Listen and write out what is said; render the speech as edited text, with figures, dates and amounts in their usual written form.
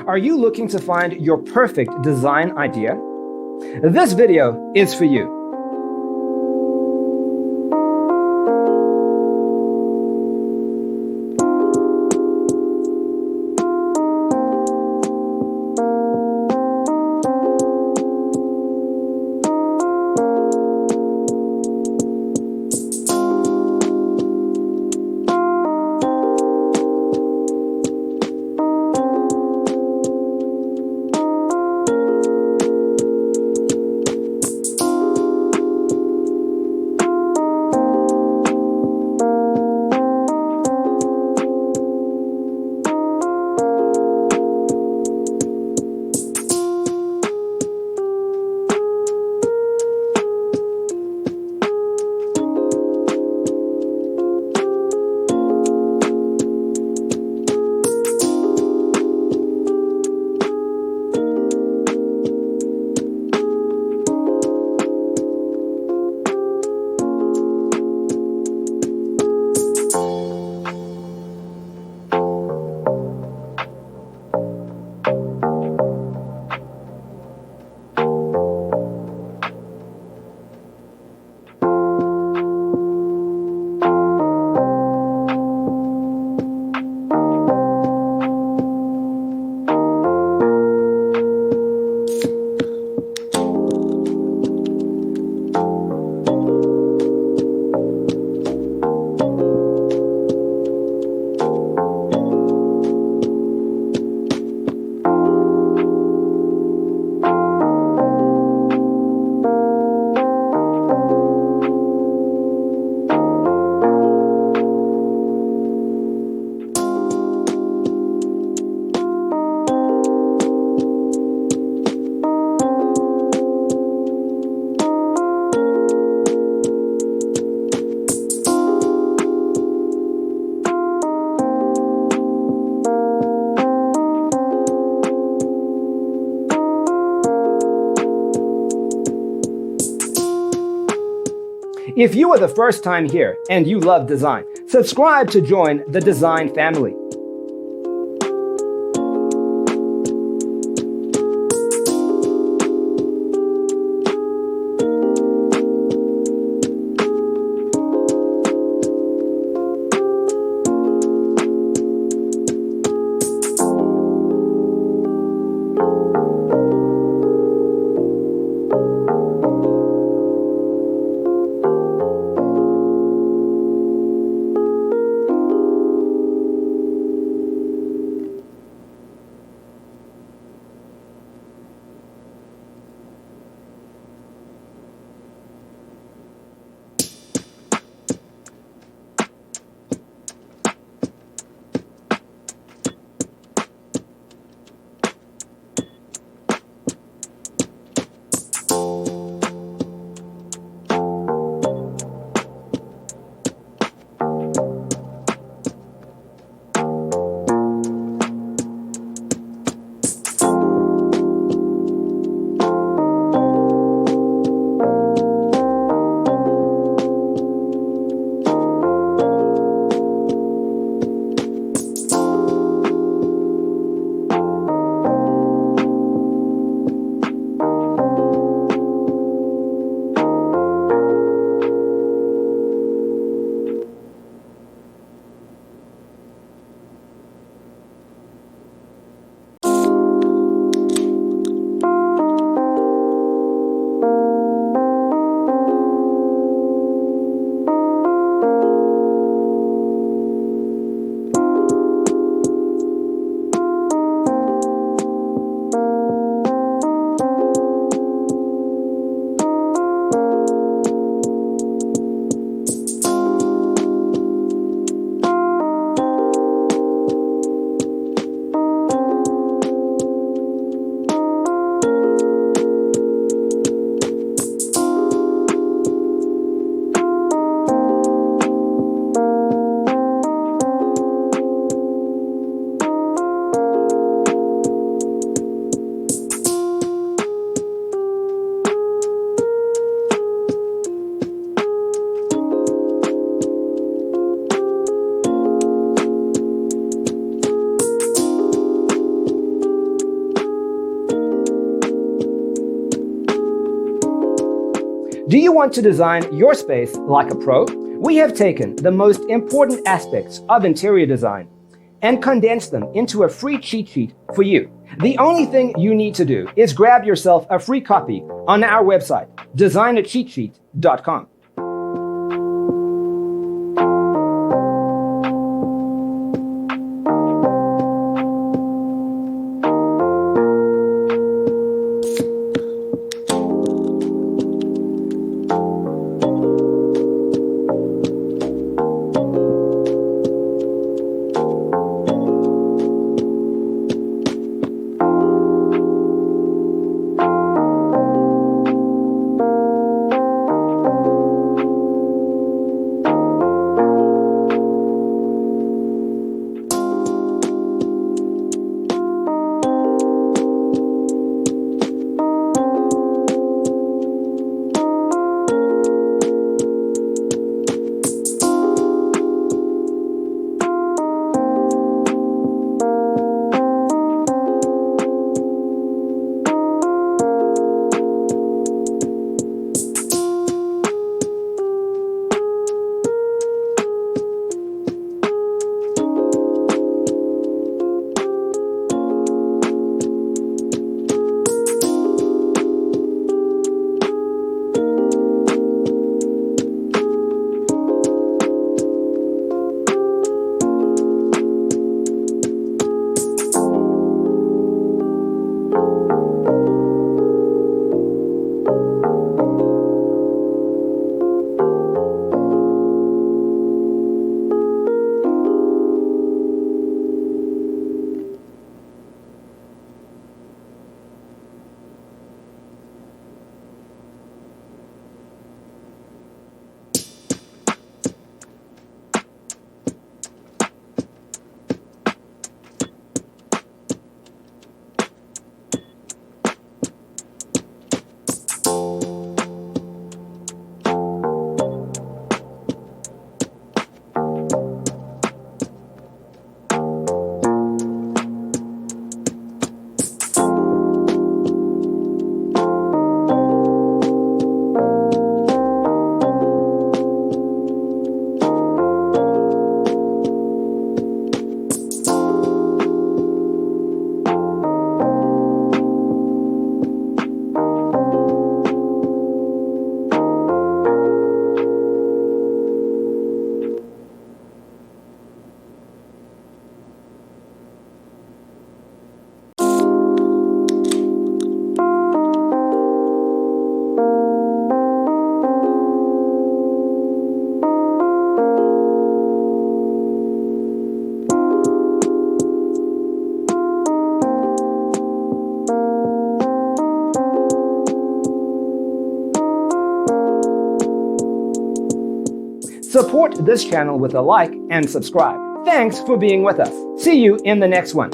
Are you looking to find your perfect design idea? This video is for you. If you are the first time here and you love design, subscribe to join the design family. Do you want to design your space like a pro? We have taken the most important aspects of interior design and condensed them into a free cheat sheet for you. The only thing you need to do is grab yourself a free copy on our website, designercheatsheet.com. Support this channel with a like and subscribe. Thanks for being with us. See you in the next one.